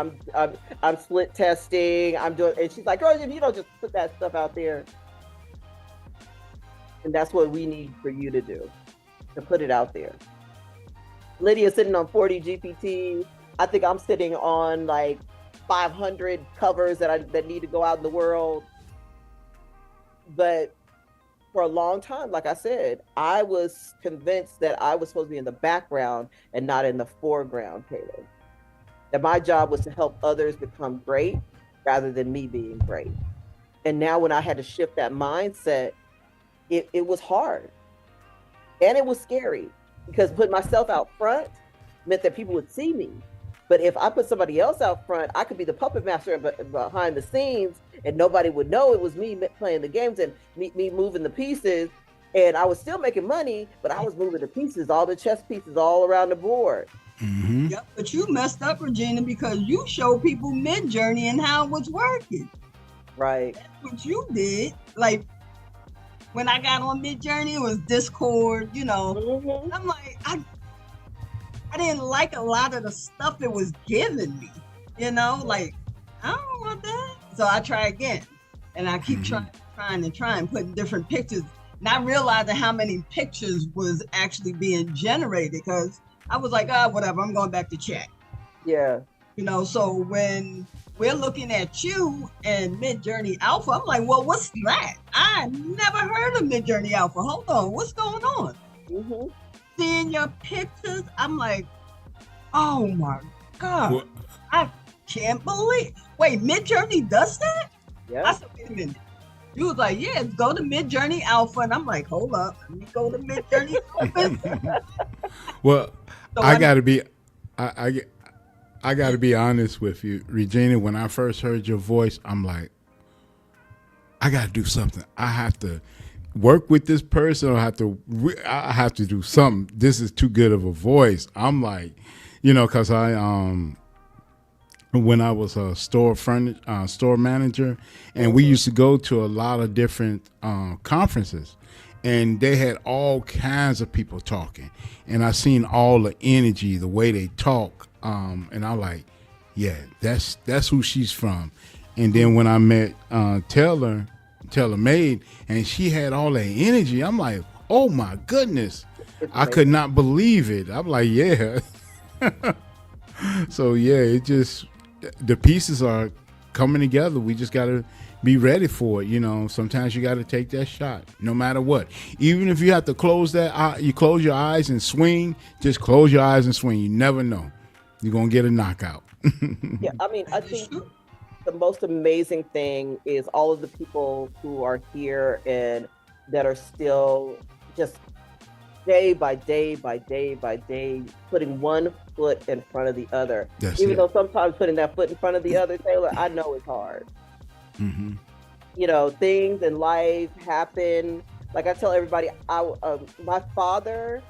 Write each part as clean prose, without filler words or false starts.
I'm split testing. I'm doing, and she's like, "Girl, if you don't just put that stuff out there, and that's what we need for you to do, to put it out there." Lydia's sitting on 40 GPT. I think I'm sitting on like 500 covers that need to go out in the world. But for a long time, like I said, I was convinced that I was supposed to be in the background and not in the foreground, Taylor. That my job was to help others become great rather than me being great. And now when I had to shift that mindset, it was hard and it was scary because putting myself out front meant that people would see me. But if I put somebody else out front, I could be the puppet master behind the scenes and nobody would know it was me playing the games and me moving the pieces. And I was still making money, but I was moving the pieces, all the chess pieces all around the board. Mm-hmm. Yep, but you messed up, Regina, because you showed people Midjourney and how it was working. Right. That's what you did. Like, when I got on Midjourney, it was Discord, Mm-hmm. I'm like, I didn't like a lot of the stuff it was giving me, like, I don't want that. So I try again. And I keep trying, putting different pictures, not realizing how many pictures was actually being generated because I was like, whatever, I'm going back to chat. Yeah. So when we're looking at you and Midjourney Alpha, I'm like, well, what's that? I never heard of Midjourney Alpha. Hold on, what's going on? Mm-hmm. Seeing your pictures, I'm like, oh my God. Well, I can't believe. Wait, Midjourney does that? Yeah. I said, wait a minute. You was like, yeah, go to Midjourney Alpha. And I'm like, hold up. Let me go to Midjourney Alpha. well, So I gotta be, I gotta be honest with you, Regina. When I first heard your voice, I'm like, I gotta do something. I have to work with this person, or I have to do something. This is too good of a voice. I'm like, because I when I was a store manager, and we used to go to a lot of different conferences, and they had all kinds of people talking, and I seen all the energy, the way they talk, and I'm like, yeah, that's who she's from. And then when I met Taylor Made, and she had all that energy, I'm like, oh my goodness, I could not believe it. I'm like, yeah. So yeah, it just, the pieces are coming together. We just got to be ready for it. Sometimes you got to take that shot no matter what. Even if you have to close you close your eyes and swing, just close your eyes and swing. You never know. You're going to get a knockout. Yeah. I mean, I think the most amazing thing is all of the people who are here and that are still just day by day by day by day putting one foot in front of the other. That's Even it. though sometimes putting that foot in front of the other, Taylor, I know it's hard. Mm-hmm. Things in life happen. Like I tell everybody, my father,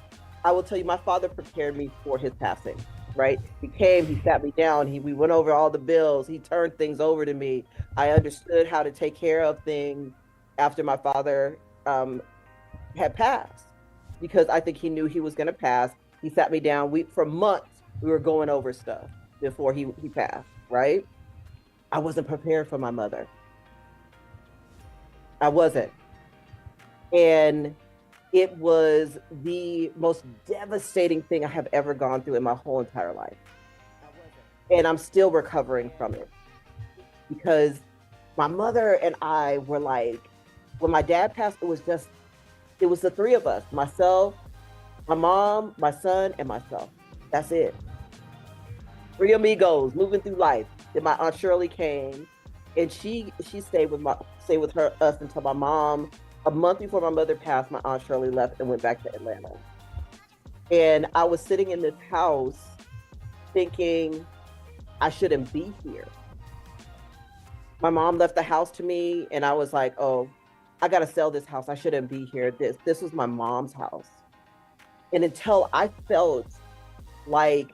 I will tell you, my father prepared me for his passing. Right? He came, he sat me down, we went over all the bills, he turned things over to me. I understood how to take care of things after my father had passed, because I think he knew he was going to pass. He sat me down. For months we were going over stuff before he passed. Right? I wasn't prepared for my mother. I wasn't, and it was the most devastating thing I have ever gone through in my whole entire life. And I'm still recovering from it because my mother and I were like, when my dad passed, it was the three of us, myself, my mom, my son, and myself. That's it. Three amigos moving through life. Then my Aunt Shirley came, and she stayed with us until my mom. A month before my mother passed, my Aunt Shirley left and went back to Atlanta. And I was sitting in this house thinking I shouldn't be here. My mom left the house to me, and I was like, oh, I got to sell this house. I shouldn't be here. This was my mom's house. And until I felt like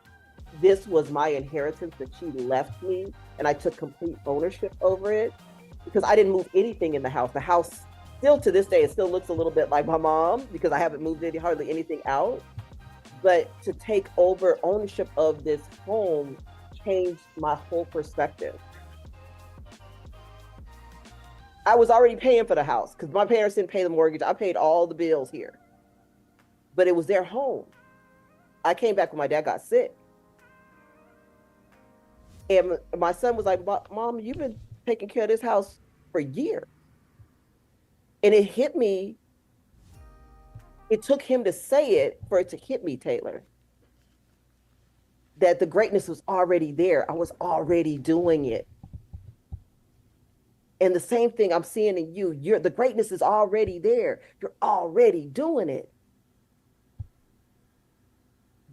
this was my inheritance that she left me, and I took complete ownership over it, because I didn't move anything in the house. The house still to this day, it still looks a little bit like my mom because I haven't moved hardly anything out. But to take over ownership of this home changed my whole perspective. I was already paying for the house because my parents didn't pay the mortgage. I paid all the bills here, but it was their home. I came back when my dad got sick. And my son was like, Mom, you've been taking care of this house for years. And it hit me. It took him to say it for it to hit me, Taylor, that the greatness was already there. I was already doing it. And the same thing I'm seeing in you. The greatness is already there. You're already doing it.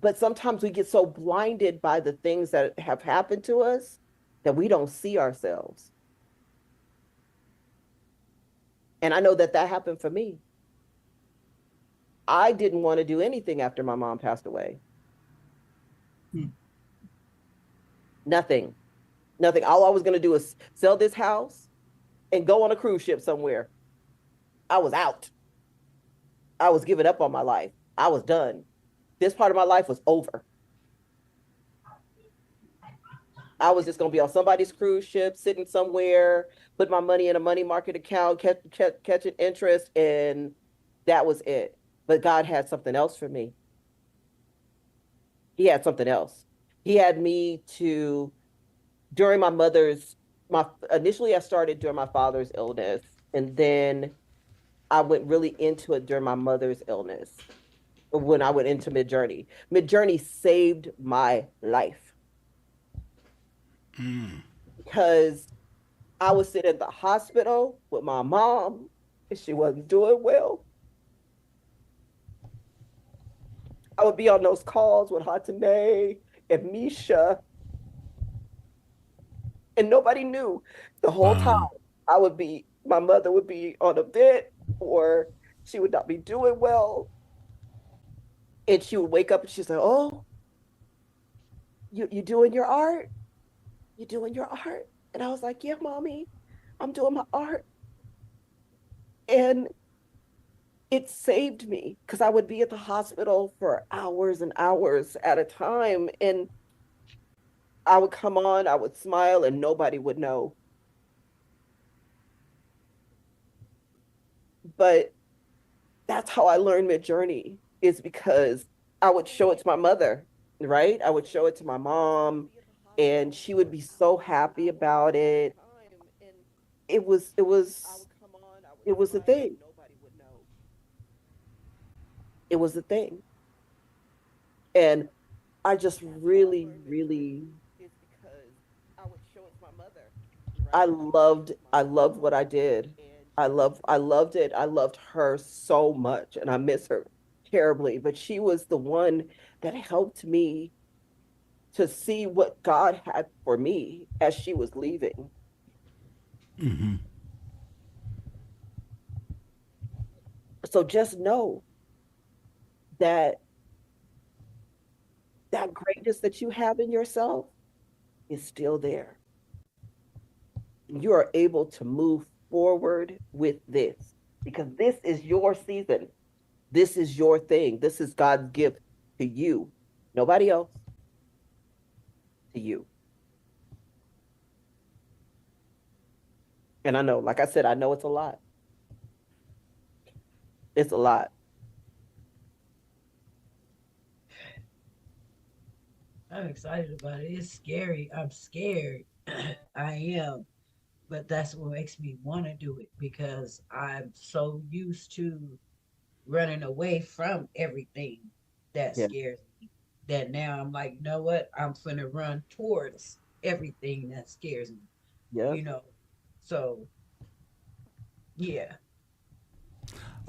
But sometimes we get so blinded by the things that have happened to us that we don't see ourselves. And I know that happened for me. I didn't want to do anything after my mom passed away. Nothing. All I was going to do is sell this house and go on a cruise ship somewhere. I was out. I was giving up on my life. I was done. This part of my life was over. I was just going to be on somebody's cruise ship, sitting somewhere, put my money in a money market account, catching interest, and that was it. But God had something else for me. He had something else. He had me to, during initially I started during my father's illness, and then I went really into it during my mother's illness. When I went into Midjourney. Midjourney saved my life. Because I was sitting at the hospital with my mom and she wasn't doing well. I would be on those calls with Hatane and Misha. And nobody knew the whole time. My mother would be on a bed or she would not be doing well. And she would wake up and she's like, oh, you doing your art? You doing your art? And I was like, yeah, mommy, I'm doing my art. And it saved me because I would be at the hospital for hours and hours at a time. And I would come on, I would smile, and nobody would know. But that's how I learned Midjourney, is because I would show it to my mother, right? I would show it to my mom, and she would be so happy about it. It was the thing. It was the thing. And I just really, really, I loved what I did. I loved it. I loved her so much and I miss her terribly, but she was the one that helped me to see what God had for me as she was leaving. Mm-hmm. So just know that greatness that you have in yourself is still there. You are able to move forward with this because this is your season. This is your thing. This is God's gift to you. Nobody else. To you. And I know, like I said, I know it's a lot. It's a lot. I'm excited about it. It's scary. I'm scared. I am. But that's what makes me want to do it because I'm so used to running away from everything that Yeah. scares me that now I'm like, you know what? I'm finna run towards everything that scares me, Yeah. you know? So, yeah.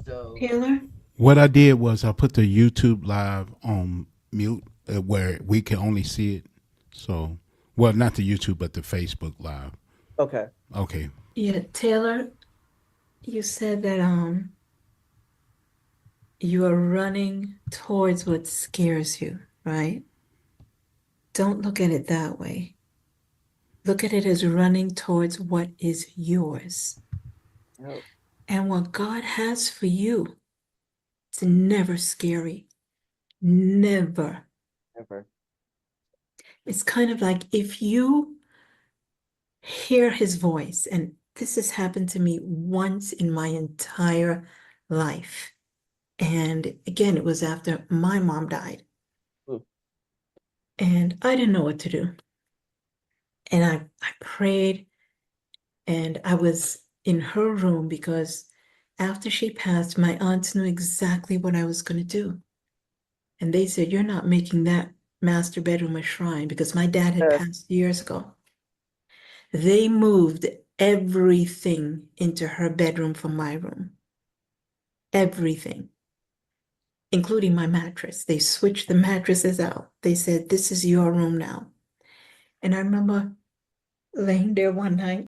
So, Taylor? What I did was I put the YouTube live on mute where we can only see it. So, well, not the YouTube, but the Facebook live. Okay. Okay. Yeah, Taylor, you said that you are running towards what scares you, right? Don't look at it that way. Look at it as running towards what is yours. Oh, And what God has for you is never scary. Never. never. It's kind of like if you hear his voice, and this has happened to me once in my entire life. And again, it was after my mom died. Mm. And I didn't know what to do. And I prayed, and I was in her room because after she passed, my aunts knew exactly what I was going to do. And they said, "You're not making that master bedroom a shrine," because my dad had Uh, passed years ago. They moved everything into her bedroom from my room. Everything, including my mattress. They switched the mattresses out. They said, "This is your room now." And I remember laying there one night